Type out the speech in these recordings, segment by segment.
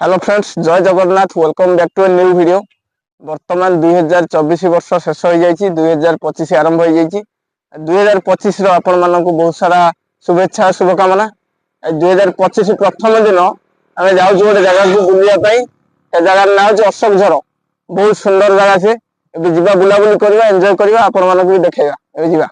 Hello friends, जय Jagannath. Welcome back to a new video. वर्तमान 2024 वर्ष शेष हो जाइए, 2025 आरंभ हो जाइए। 2025 आपण मानक बहुत सारा शुभेच्छा और शुभकामना। 2025 प्रथम दिन आम जाऊँ गोटे जगह को बुलाई। जगार ना हूँ अशोक झर। बहुत सुंदर जगह से जा बुलाबुली करवा, एंजॉय करवा, आपण मानक भी देखा जा।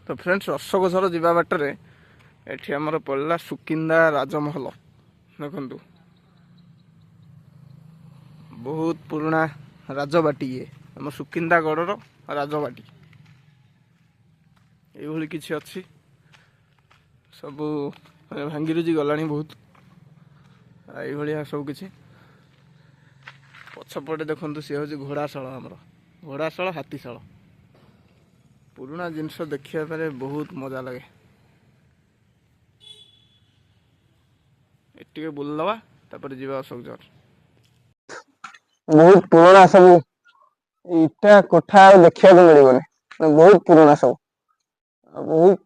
तो फ्रेंड्स, अशोक झर जा बाटर एठी हमर पड़ला सुकिंदा राजमहल। देखु बहुत पुराना राजबाटी, ये आम सुकिंदा गड़र राजबाटी ये किसी अच्छी सब भांगी रुजी गला बहुत ये सब किसी पछपटे देखु सी हूँ घोड़ाशाल। आमर घोड़ाशाल हाथीशाल पुराना जिनस देखा पारे बहुत मजा लगे। ये बुलदवा तापर जीवा अशोक झर। बहुत पुराना सब इटा कोठा देखा मिलबनी, बहुत पुराना सब बहुत।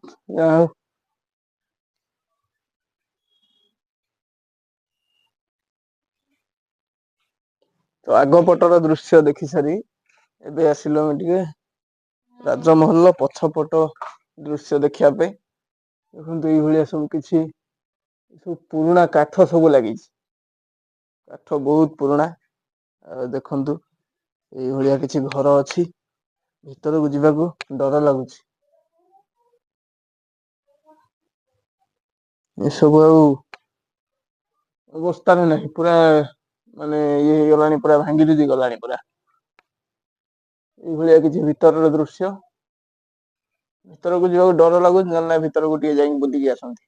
तो आग पटर दृश्य देखि सारी एबे आसिलो टिके राजमहल पछपट दृश्य देखा। देखो ये सब किसी सब पुराना काठ सब लगी, काठ बहुत पुराना। देखु ये किसी घर अच्छी, भीतर को जीवा को डर लगुच। ये सब अवस्था नहीं, पूरा माने ये गलानी, पूरा भांगी रुजी गलानी पूरा। ये किसी भीतर दृश्य, भीतर को जीवा डर लगुच ना, भीतर को टे जाई बुलिकी आसंती।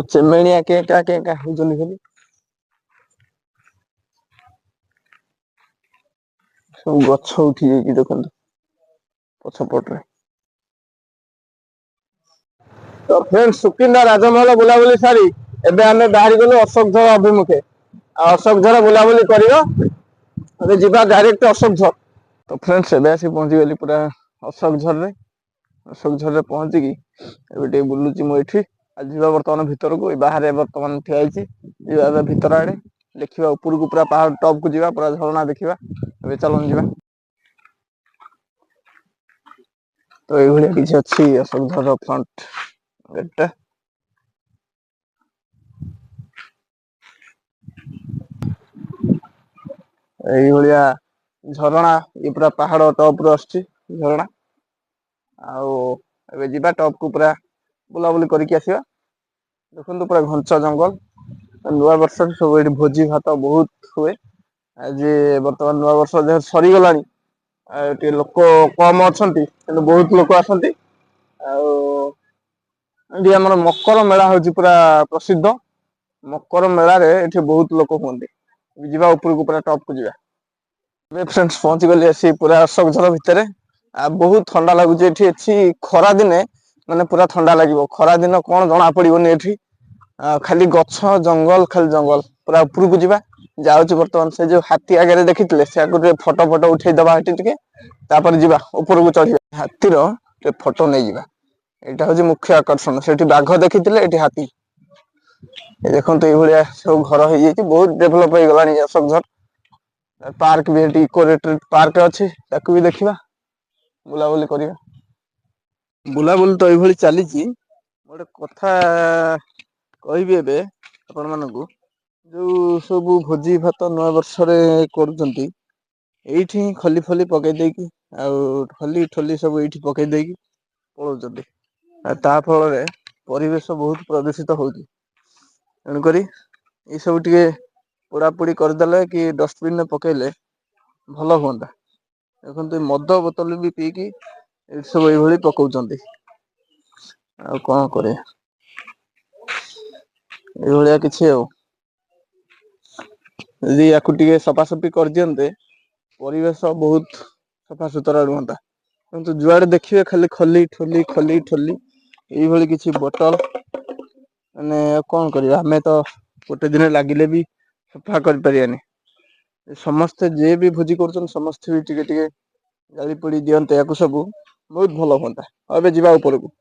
चेमेणिया के होजनी खाली सब गछ उठी जाइए। देखो पछपटे तो फ्रेंड्स, सुकिंदा राजमहल बुलाबुली सारी एबे आमे बाहरी गलु अशोक झर अभिमुखे। अशोक झर बुलाबुली कर जीवा डायरेक्ट अशोक झर। तो फ्रेंड्स, एबे आसी पहुंची गली पूरा अशोक झर रे। अशोक झर रे पहुंची की बुलुची मु एठी। आज जीवा वर्तमान भीतर को, बाहर वर्तमान ठिया होइछि। जीवा भीतर आड़े देखिबा, ऊपर को पूरा पहाड़ टॉप को जीवा, पूरा झरना देखिबा। एबे चलन जीवा। तो ये किसी अच्छी अशोक झर फ्रंट गेट। ये झरणा, ये पूरा पहाड़ टॉप रो आछि झरणा। आउ जीवा टॉप को पूरा बुलाबुली करके आसिबा। देखो पूरा घंचा जंगल। नुआ वर्ष सब ये भोजी भात बहुत हुए। आज बर्तमान नुआ वर्ष जहाँ सरी गलानी, लोक कम अच्छा, बहुत लोक आसती। आमर मकर मेला हूँ पूरा प्रसिद्ध। मकर मेला रे ये बहुत लोक हमें जीवा ऊपर को पूरा टॉप को जीवा। फ्रेंड्स, पहुंची गली आसी पूरा अशोक झर भितर। बहुत ठंडा लगुच। खरा दिने माने पूरा ठंडा लगे, खरा दिन कौन जना पड़ोनी। एठी खाली गछ जंगल, खाली जंगल। पूरा ऊपर को जीवा जाऊँ बर्तमान से जो हाथी आगे देखी से फोटो फोटो उठे दबा जीवा ऊपर को चढ़ा। हाथीर फोटो नहीं जावा, यहाँ हूँ मुख्य आकर्षण। से बाघ देखी ये हाथी। देखो ये सब घर हो जाए, बहुत डेभलप हो गलानी अशोक झर। पार्क भी ये इको रिट्रीट पार्क अच्छी, भी देखा बुलाबुली करवा। बुलाबुली तो ये चली। गोटे कथा कहबी एबे आपण मानकु, जो सब भोजी भात नया वर्ष कर खली फली पकई देकी खली ठोली सब ये पकई देकी पलाउଛନ୍ତି। ता फल परिवेश बहुत प्रदूषित होगी। तेणुक ये सब टे पोड़ापोड़ी करदे कि डस्टबिन में पकेले भल हाँ। देखो मद बोतल भी पीकी सब ये पकाउଛନ୍ତି। आ कौन करे ये किसी यदि या सफासफी कर दियंते ପରିବେଶ ବହୁତ ସଫାସୁତୁରା ରୁହନ୍ତା, କିନ୍ତୁ ଯୁଆଡେ ଦେଖିବେ ଖାଲି ଖଲି ଠୋଲି ଖଲି ଠୋଲି ଏଇଭଳି କିଛି ବୋଟଲ। ମାନେ କଣ କରିବା, ଆମେ ତ ଗୋଟେ ଦିନ ଲାଗିଲେ ବି ସଫା କରିପାରିବାନି। ସମସ୍ତେ ଯିଏ ବି ଭୋଜି କରୁଛନ୍ତି ସମସ୍ତେ ବି ଟିକେ ଟିକେ ଜାଳି ପୋଡି ଦିଅନ୍ତେ ୟାକୁ ସବୁ ବହୁତ ଭଲ ହୁଅନ୍ତା। ଆଉ ଏବେ ଯିବା ଉପରକୁ।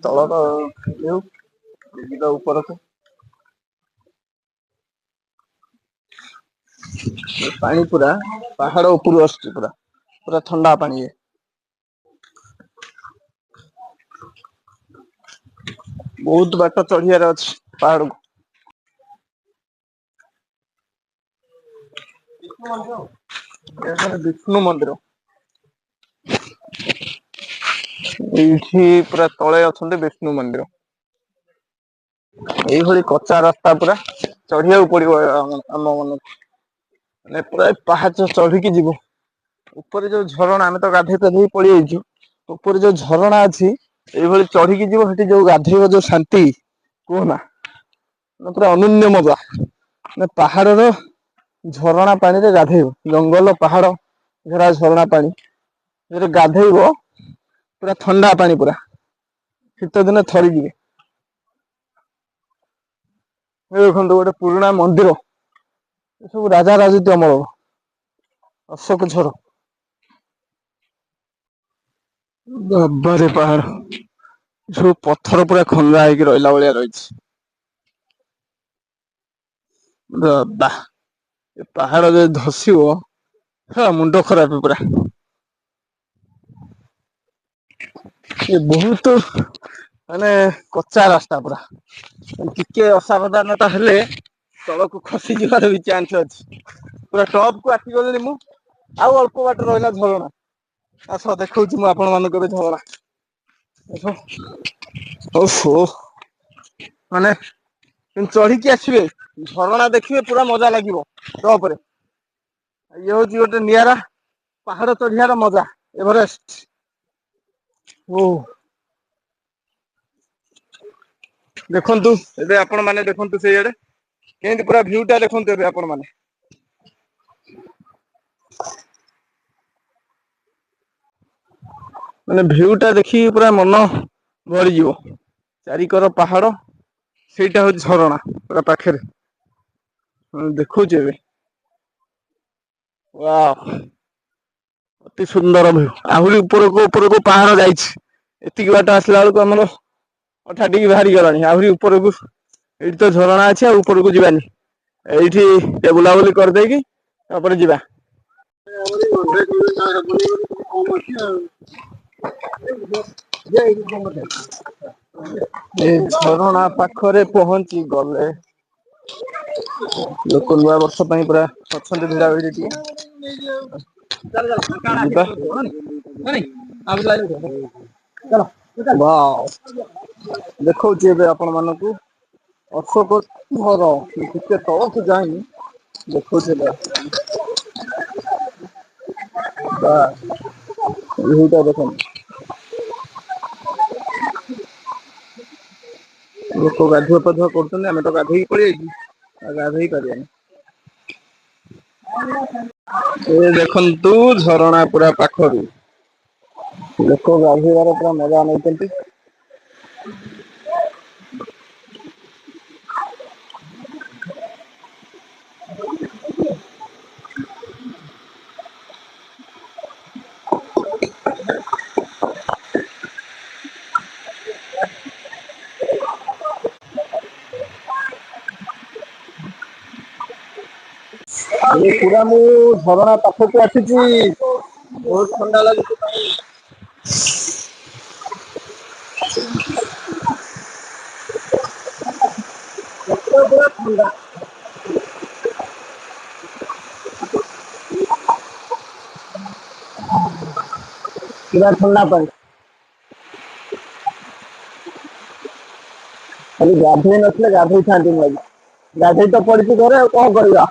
ତଳର ଭିଉ, ଯିବା ଉପରକୁ। ପାଣି ପୁରା ପାହାଡ ଉପରୁ ଆସୁଛି, ପୁରା ପୁରା ଥଣ୍ଡା ପାଣି ଇଏ। ବହୁତ ବାଟ ଚଢିବାର ଅଛି ପାହାଡକୁ। ବିଷ୍ଣୁ ମନ୍ଦିର। ଏଇଠି ପୁରା ତଳେ ଅଛନ୍ତି ବିଷ୍ଣୁ ମନ୍ଦିର। ଏଇଭଳି କଚା ରାସ୍ତା ପୁରା ଚଢିବାକୁ ପଡିବ ଆମ ମାନଙ୍କୁ। ମାନେ ପୁରା ପାହାଚ ଚଢିକି ଯିବୁ। ଉପରେ ଯୋଉ ଝରଣା, ଆମେ ତ ଗାଧୋଇ ପାଧେଇ ପଳେଇ ଆଇଛୁ। ଉପରେ ଯୋଉ ଝରଣା ଅଛି ଏଇଭଳି ଚଢିକି ଯିବ, ସେଠି ଯୋଉ ଗାଧେଇବ ଯୋଉ ଶାନ୍ତି କୁହନା, ପୁରା ଅନନ୍ୟ ମଜା। ନା ପାହାଡର ଝରଣା ପାଣିରେ ଗାଧେଇବ, ଜଙ୍ଗଲ ପାହାଡ ଘେରା ଝରଣା ପାଣି ସେଥିରେ ଗାଧେଇବ, ପୁରା ଥଣ୍ଡା ପାଣି, ପୁରା ଶୀତ ଦିନେ ଥରିଯିବେ। ଏ ଦେଖନ୍ତୁ ଗୋଟେ ପୁରୁଣା ମନ୍ଦିର, ଏ ସବୁ ରାଜା ରାଜୁତି ଅମଳର ଅଶୋକ ଝର। ବାବାରେ ପାହାଡ, ସବୁ ପଥର ପୁରା ଖନ୍ଦା ହେଇକି ରହିଲା ଭଳିଆ ରହିଛି। ବାଃ, ଏ ପାହାଡ ଯଦି ଧସିବ ମୁଣ୍ଡ ଖରାପ ପୁରା। ଏ ବହୁତ ମାନେ କଚା ରାସ୍ତା ପୁରା। ଟିକେ ଅସାବଧାନତା ହେଲେ ତଳକୁ ଖସି ଯିବାର ବି ଚାନ୍ସ ଅଛି। ପୁରା ଟପ୍ କୁ ଆସିଗଲିଣି ମୁଁ, ଆଉ ଅଳ୍ପ ବାଟ ରହିଲା ଝରଣା। ଆସ ଦେଖଉଛି ମୁଁ ଆପଣ ମାନଙ୍କୁ ଏବେ ଝରଣା। ଓହୋ, ମାନେ ଚଢିକି ଆସିବେ, ଝରଣା ଦେଖିବେ, ପୁରା ମଜା ଲାଗିବ ଟପ୍ ରେ। ଇଏ ହଉଛି ଗୋଟେ ନିଆରା ପାହାଡ ଚଢିବାର ମଜା, ଏଭରେଷ୍ଟ। ଓ ଦେଖନ୍ତୁ ଏବେ ଆପଣ ମାନେ ଦେଖନ୍ତୁ ସେଇଆଡେ, କେମିତି ପୁରା ଭ୍ୟୁ ଟା ଦେଖନ୍ତୁ ଏବେ ଆପଣ ମାନେ। ମାନେ ଭ୍ୟୁ ଟା ଦେଖିକି ପୁରା ମନ ଭରିଯିବ। ଚାରିକର ପାହାଡ, ସେଇଟା ହଉଛି ଝରଣା ପୁରା ପାଖରେ। ହଁ ଦେଖଉଛି ଏବେ। ୱାଓ। ଅତି ସୁନ୍ଦର ଭ୍ୟୁ, ଆହୁରି ଉପରକୁ ଉପରକୁ ପାହାଡ ଯାଇଛି। ଏତିକି ବାଟ ଆସିଲା ବେଳକୁ ଆମର ଅଠାଠିକ ବାହାରି ଗଲାଣି, ଆହୁରି ଉପରକୁ ଏଇଠି ତ ଝରଣା ଅଛି, ଆଉ ଉପରକୁ ଯିବାନି। ଏଇଠି ଟିକେ ବୁଲାବୁଲି କରିଦେଇକି ତାପରେ ଯିବା। ଏ ଝରଣା ପାଖରେ ପହଞ୍ଚି ଗଲେ, ଲୋକ ନୂଆ ବର୍ଷ ପାଇଁ ପୁରା ଅଛନ୍ତି ଭିଡା ଭିଡି ଟିକେ। ୱାଓ, ଦେଖଉଛି ଏବେ ଆପଣ ମାନଙ୍କୁ ଅଶୋକ ଝର, ଟିକେ ତଳକୁ ଯାଇନି ଦେଖଉଛି ବାଃ, ଭ୍ୟୁ ଟା ଦେଖନ୍ତୁ। ଲୋକ ଗାଧୁଆ ପାଧୁଆ କରୁଛନ୍ତି, ଆମେ ତ ଗାଧେଇକି ପଳେଇ ଆଇଛୁ, ଆଉ ଗାଧେଇ ପାରିବାନି। ଏ ଦେଖନ୍ତୁ ଝରଣା ପୁରା ପାଖରୁ ଲୋକ ଗାଧୋଇବାର ପୁରା ମଜା ନେଉଛନ୍ତି। ପୁରା ମୁଁ ଝରଣା ପାଖକୁ ଆସିଛି, ବହୁତ ଥଣ୍ଡା ଲାଗୁଛି ପାଣି। ପୁରା ଥଣ୍ଡା। ପୁରା ଥଣ୍ଡା ପାଣି। ଖାଲି ଗାଧୋଇ ନଥିଲେ ଗାଧୋଇଥାନ୍ତି ମୁଁ ଆଜି, ଗାଧୋଇ ତ ପଡିଛି ଘରେ ଆଉ କଣ କରିବା।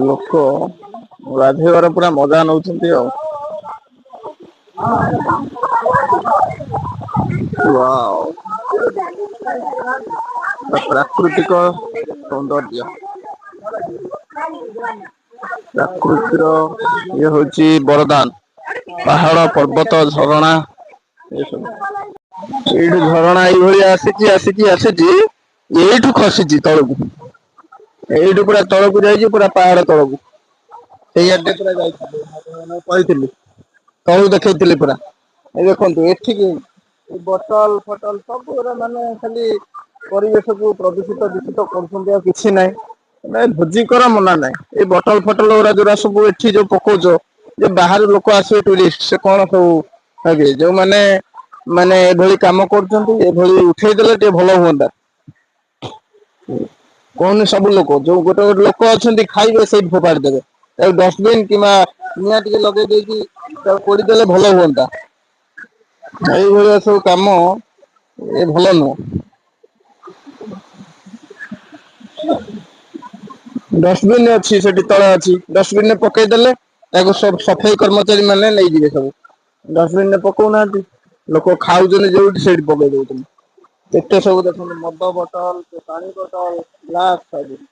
ଲୋକ ଗାଧେଇବାର ପୁରା ମଜା ନଉଛନ୍ତି ଆଉ। ୱାଓ ପ୍ରାକୃତିକ ସୌନ୍ଦର୍ଯ୍ୟ। ପ୍ରକୃତିର ଇଏ ହଉଛି ବରଦାନ। ପାହାଡ ପର୍ବତ ଝରଣା ଏସବୁ। ଏଇଠୁ ଝରଣା ଏଇଭଳିଆ ଆସିଛି ଏଇଠୁ ଖସିଛି ତଳକୁ। ଏଇଠୁ ପୁରା ତଳକୁ ଯାଇଛି ପୁରା ପାହାଡ ତଳକୁ। ସେଇଆଡେ ପୁରା ଯାଇଥିଲି ମୁଁ କହିଥିଲି ତଳକୁ ଦେଖେଇଥିଲି ପୁରା। ଏ ଦେଖନ୍ତୁ ଏଠିକି ବଟଲ ଫଟଲ ସବୁରେ ମାନେ ଖାଲି ପରିବେଶକୁ ପ୍ରଦୂଷିତ ଦୂଷିତ କରୁଛନ୍ତି ଆଉ କିଛି ନାହିଁ। ନାଇଁ ଭୋଜି କର ମନା ନାହିଁ ଏଇ ବଟଲ ଫଟଲ ଗୁଡା ଯୋଉରା ସବୁ ଏଠି ଯୋଉ ପକଉଛ ଯେ ବାହାରୁ ଲୋକ ଆସିବେ ଟୁରିଷ୍ଟ ସେ କଣ ସବୁ ହେବେ ଯୋଉମାନେ ମାନେ ଏଭଳି କାମ କରୁଛନ୍ତି ଏଭଳି ଉଠେଇ ଦେଲେ ଟିକେ ଭଲ ହୁଅନ୍ତା। କହୁନି ସବୁ ଲୋକ ଯୋଉ ଗୋଟେ ଗୋଟେ ଲୋକ ଅଛନ୍ତି ଖାଇବେ ସେଇଠି ଫୋପାଡି ଦେବେ। ତାକୁ ଡଷ୍ଟବିନ କିମ୍ବା ନିଆଁ ଟିକେ ଲଗେଇ ଦେଇକି ତାକୁ ପୋଡିଦେଲେ ଭଲ ହୁଅନ୍ତା। ଏଇଭଳିଆ ସବୁ କାମ ଏ ଭଲ ନୁହଁ। ଡଷ୍ଟବିନ ଅଛି ସେଠି ତଳେ ଅଛି ଡଷ୍ଟବିନ ରେ ପକେଇଦେଲେ ତାକୁ ସବୁ ସଫେଇ କର୍ମଚାରୀ ମାନେ ନେଇଯିବେ ସବୁ। ଡଷ୍ଟବିନ ରେ ପକଉନାହାନ୍ତି ଲୋକ ଖାଉଛନ୍ତି ଯୋଉଠି ସେଇଠି ପକେଇ ଦଉଛନ୍ତି। କେତେ ସବୁ ଦେଖନ୍ତୁ ମଦ ବୋଟଲ ପାଣି ବୋଟଲ ଗ୍ଲାସ ସବୁ।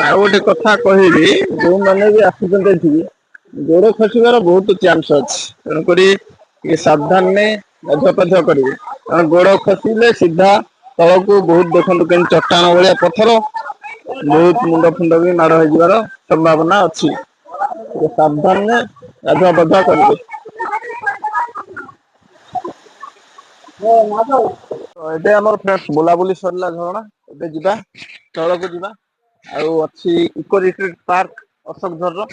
ଆଉ ଗୋଟେ କଥା କହିବି ଯୋଉମାନେ ବି ଆସୁଛନ୍ତି ଏଠିକି ଗୋଡ ଖସିବାର ବହୁତ ଚାନ୍ସ ଅଛି ତେଣୁକରି ଟିକେ ସାବଧାନରେ ଗାଧୁଆ ପାଧୁଆ କରିବେ କାରଣ ଗୋଡ ଖସିଲେ ସିଧା ତଳକୁ ବହୁତ ଦେଖନ୍ତୁ କେମିତି ଚଟାଣ ଭଳିଆ ପଥର ବହୁତ ମୁଣ୍ଡ ଫୁଣ୍ଡ ବି ମାଡ ହେଇଯିବାର ସମ୍ଭାବନା ଅଛି। ଟିକେ ସାବଧାନରେ ଗାଧୁଆ ପାଧୁଆ କରିବେ। ଏବେ ଆମର ଫ୍ରେଣ୍ଡସ୍ ବୁଲାବୁଲି ସରିଲା ଝରଣା ଏବେ ଯିବା ତଳକୁ ଯିବା। ଆଉ ଅଛି ଇକୋ ରିଟ୍ରିଟ୍ ପାର୍କ ଅଶୋକଝର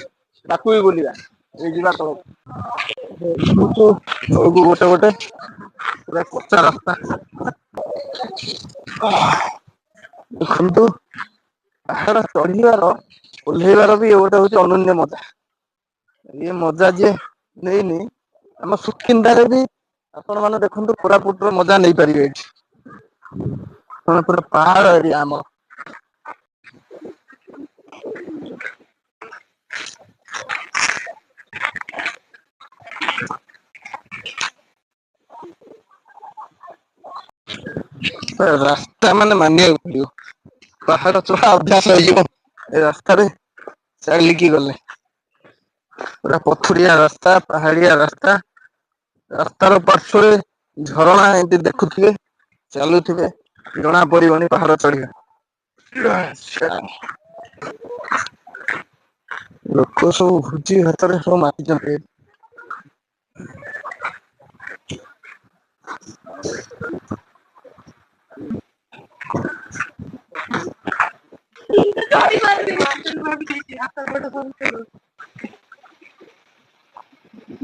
ତାକୁ ବି ବୁଲିବା। ଏଇ ଯିବା ତଳକୁ ତଳକୁ ଗୋଟେ ଗୋଟେ ପୁରା କଚା ରାସ୍ତା। ଦେଖନ୍ତୁ ପାହାଡ ଚଢିବାର ଓହ୍ଲେଇବାର ବି ଗୋଟେ ହଉଛି ଅନନ୍ୟ ମଜା। ଇଏ ମଜା ଯିଏ ନେଇନି ଆମ ସୁକିନ୍ଦାରେ ବି ଆପଣ ମାନେ ଦେଖନ୍ତୁ କୋରାପୁଟର ମଜା ନେଇପାରିବେ ଏଠି। ପୁରା ପାହାଡ ଏରିଆ ଆମର। ରାସ୍ତା ମାନେ ମାନିବାକୁ ପଡିବ। ପାହାଡ ଚଢା ଅଭ୍ୟାସ ହେଇଯିବ ଏ ରାସ୍ତାରେ ଚାଲିକି ଗଲେ। ପୁରା ପଥୁରିଆ ରାସ୍ତା ପାହାଡିଆ ରାସ୍ତା। ରାସ୍ତାର ପାର୍ଶ୍ଵରେ ଝରଣା ଏମତି ଦେଖୁଥିବେ ଚାଲୁଥିବେ ଜଣା ପଡିବନି ପାହାଡ ଚଢିବା। ଲୋକ ସବୁ ଭୋଜି ଭାତରେ ସବୁ ମାତିଛନ୍ତି।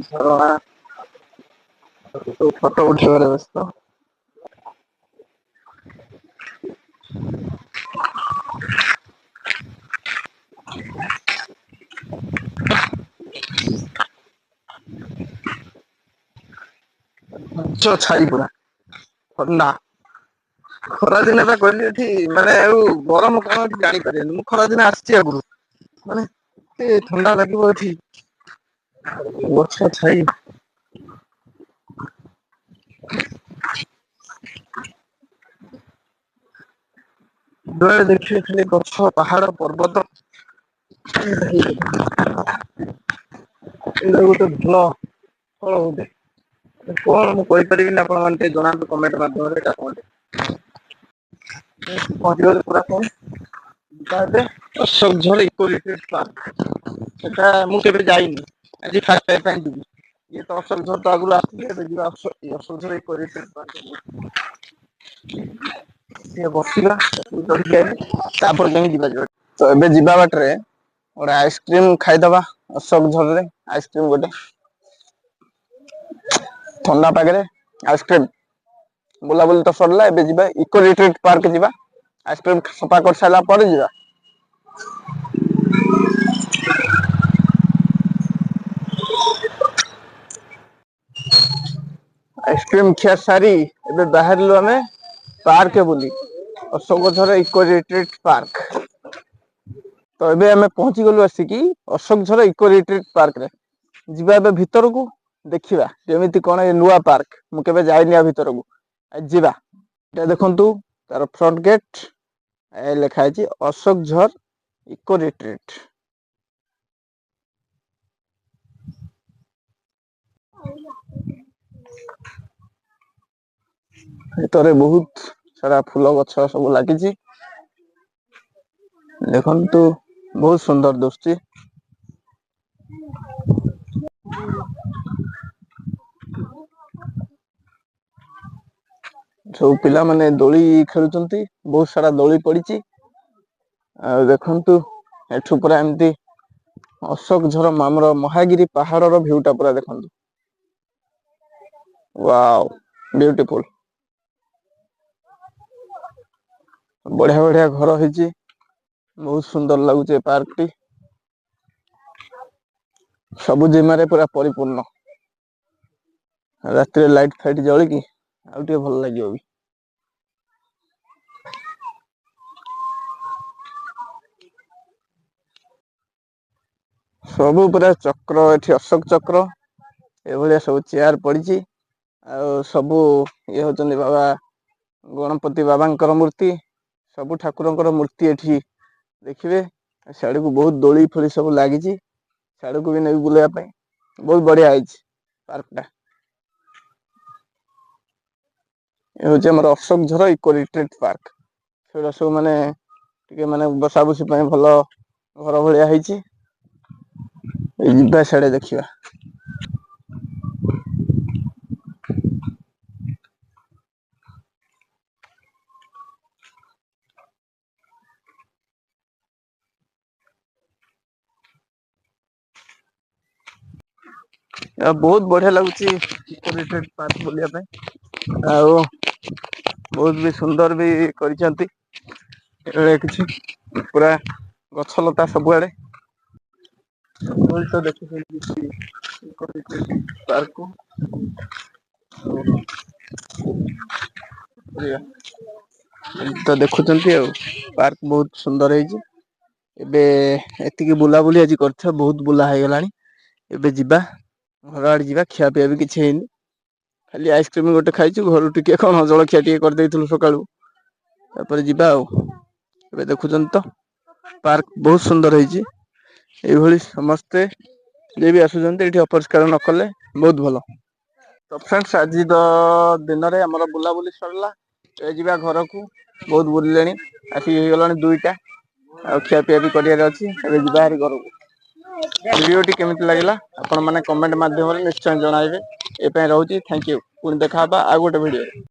ଝରଣା ସବୁ ଫଟୋ ଉଠେଇବାରେ ବ୍ୟସ୍ତ। ଘଞ୍ଚ ଛାଇ ପୁରା ଥଣ୍ଡା। ଖରାଦିନେ ବା କହିଲି ଏଠି ମାନେ ଆଉ ଗରମ କଣ ଏଠି ଜାଣିପାରିବେନି ମୁଁ ଖରାଦିନେ ଆସିଛି ଆଗରୁ। ମାନେ ଏତେ ଥଣ୍ଡା ଲାଗିବ ଏଠି ଗଛ ଛାଇ। ଯୁଆଡେ ଦେଖିବେ ଖାଲି ଗଛ ପାହାଡ ପର୍ବତ। ଏଇଟା ଗୋଟେ ଭଲ ଫଳ ଗୋଟେ। କଣ ମୁଁ କହିପାରିବିନି ଆପଣ ମାନେ ଟିକେ ଜଣାନ୍ତୁ କମେଣ୍ଟ ମାଧ୍ୟମରେ ଏଇଟା କଣ। ପହଞ୍ଚିଗଲି ପୁରା ପୁଣି ତାପରେ ଅଶୋକଝର ଇକୋ ରିଟ୍ରିଟ୍ ପାର୍କ ସେଟା ମୁଁ କେବେ ଯାଇନି ଆଜି ଫାର୍ଷ୍ଟ ଟାଇମ୍ ପାଇଁ ଯିବି। ଇଏ ତ ଅଶୋକଝର ତ ଆଗରୁ ଆସିଥିଲେ ଏବେ ଯିବା ଅଶୋକଝର ଇକୋ ରିଟ୍ରିଟ୍ ପାର୍କ। ଟିକେ ବସିବା ଧରିକି ଆଇଲି ତାପରେ ଯାଇକି ଯିବା ଯୁଆଡେ। ତ ଏବେ ଯିବା ବାଟରେ ଗୋଟେ ଆଇସ୍କ୍ରିମ ଖାଇଦବା ଅଶୋକଝରରେ ଆଇସ୍କ୍ରିମ ଗୋଟେ ଥଣ୍ଡା ପାଗରେ ଆଇସ୍କ୍ରିମ। ବୁଲାବୁଲି ତ ସରିଲା ଏବେ ଯିବା ଇକୋ ରିଟ୍ରିଟ୍ ପାର୍କ ଯିବା ଆଇସ୍କ୍ରିମ ସଫା କରିସାରିଲା ପରେ ଯିବା। ଆଇସ୍କ୍ରିମ ଖିଆ ସାରି ଏବେ ବାହାରିଲୁ ଆମେ ପାର୍କ ବୁଲି ଅଶୋକଝର ଇକୋ ରିଟ୍ରିଟ୍ ପାର୍କ। ତ ଏବେ ଆମେ ପହଞ୍ଚି ଗଲୁ ଆସିକି ଅଶୋକଝର ଇକୋ ରିଟ୍ରିଟ୍ ପାର୍କରେ। ଯିବା ଏବେ ଭିତରକୁ ଦେଖିବା କେମିତି କଣ ଏ ନୂଆ ପାର୍କ ମୁଁ କେବେ ଯାଇନି ଆ ଭିତରକୁ ଯିବା। ଏଟା ଦେଖନ୍ତୁ ତାର ଫ୍ରଣ୍ଟ ଗେଟ ଲେଖା ହେଇଛି ଅଶୋକଝର ଇକୋ ରିଟ୍ରିଟ୍। ଭିତରେ ବହୁତ ସାରା ଫୁଲ ଗଛ ସବୁ ଲାଗିଛି। ଦେଖନ୍ତୁ ବହୁତ ସୁନ୍ଦର ଦୁଶୁଛି। ସବୁ ପିଲାମାନେ ଦୋଳି ଖେଳୁଛନ୍ତି ବହୁତ ସାରା ଦୋଳି ପଡିଛି। ଆଉ ଦେଖନ୍ତୁ ଏଠୁ ପୁରା ଏମିତି ଅଶୋକଝର ଆମର ମହାଗିରି ପାହାଡର ଭ୍ୟୁ ଟା ପୁରା ଦେଖନ୍ତୁ। Wow beautiful. ବଢିଆ ବଢିଆ ଘର ହେଇଛି ବହୁତ ସୁନ୍ଦର ଲାଗୁଛି ଏ ପାର୍କ ଟି। ସବୁ ଜିମାରେ ପୁରା ପରିପୂର୍ଣ୍ଣ। ରାତିରେ ଲାଇଟ ଫାଇଟ ଜଳିକି ଆଉ ଟିକେ ଭଲ ଲାଗିବ ବି। ସବୁ ପୁରା ଚକ୍ର ଏଠି ଅଶୋକ ଚକ୍ର ଏଭଳିଆ ସବୁ ଚେୟାର ପଡିଛି। ଆଉ ସବୁ ଇଏ ହଉଛନ୍ତି ବାବା ଗଣପତି ବାବାଙ୍କର ମୂର୍ତ୍ତି ସବୁ ଠାକୁରଙ୍କର ମୂର୍ତ୍ତି ଏଠି ଦେଖିବେ ସିଆଡକୁ ବହୁତ ଦୋଳି ଫୋଳି ସବୁ ଲାଗିଛି। ସିଆଡକୁ ବି ନେବି ବୁଲେଇବା ପାଇଁ ବହୁତ ବଢିଆ ହେଇଛି ପାର୍କ ଟା। ଏ ହଉଛି ଆମର ଅଶୋକଝର ଇକୋ ରିଟ୍ରିଟ୍ ପାର୍କ ସେଗୁଡା ସବୁ ମାନେ ଟିକେ ମାନେ ବସା ବସି ପାଇଁ ଭଲ ଘର ଭଳିଆ ହେଇଛି। ଏଇ ଯିବା ସିଆଡେ ଦେଖିବା। ବହୁତ ବଢିଆ ଲାଗୁଛି ଇକୋ ରିଟ୍ରିଟ୍ ପାର୍କ ବୁଲିବା ପାଇଁ ଆଉ ବହୁତ ବି ସୁନ୍ଦର ବି କରିଛନ୍ତି। ଏଭଳିଆ କିଛି ପୁରା ଗଛ ଲତା ସବୁଆଡେ। ତ ଦେଖୁଛନ୍ତି ଇକୋ ରିଟ୍ରିଟ୍ ପାର୍କକୁ। ତ ଦେଖୁଛନ୍ତି ଆଉ ପାର୍କ ବହୁତ ସୁନ୍ଦର ହେଇଛି। ଏବେ ଏତିକି ବୁଲାବୁଲି ଆଜି କରିଥିବା ବହୁତ ବୁଲା ହେଇଗଲାଣି ଏବେ ଯିବା। ଘର ଆଡେ ଯିବା ଖିଆ ପିଆ ବି କିଛି ହେଇନି। ଖାଲି ଆଇସ୍କ୍ରିମ ଗୋଟେ ଖାଇଛୁ ଘରୁ ଟିକେ କଣ ଜଳଖିଆ ଟିକେ କରିଦେଇଥିଲୁ ସକାଳୁ। ତାପରେ ଯିବା ଆଉ ଏବେ ଦେଖୁଛନ୍ତି ତ ପାର୍କ ବହୁତ ସୁନ୍ଦର ହେଇଛି। ଏଇଭଳି ସମସ୍ତେ ଯିଏ ବି ଆସୁଛନ୍ତି ଏଇଠି ଅପରିଷ୍କାର ନ କଲେ ବହୁତ ଭଲ। ତ ଫ୍ରେଣ୍ଡସ୍ ଆଜି ତ ଦିନରେ ଆମର ବୁଲାବୁଲି ସରିଲା। ଏ ଯିବା ଘରକୁ ବହୁତ ବୁଲିଲେଣି ଆସିକି ହେଇଗଲାଣି 2ଟା। ଆଉ ଖିଆ ପିଆ ବି କରିବାର ଅଛି ଏବେ ଯିବା ହେରି ଘରକୁ। ଭିଡିଓଟି କେମିତି ଲାଗିଲା ଆପଣ ମାନେ କମେଣ୍ଟ ମାଧ୍ୟମରେ ନିଶ୍ଚୟ ଜଣାଇବେ। ଏ ପାଇଁ ରହୁଛି ଥ୍ୟାଙ୍କ ୟୁ ପୁଣି ଦେଖାହବା ଆଉ ଗୋଟେ ଭିଡିଓରେ।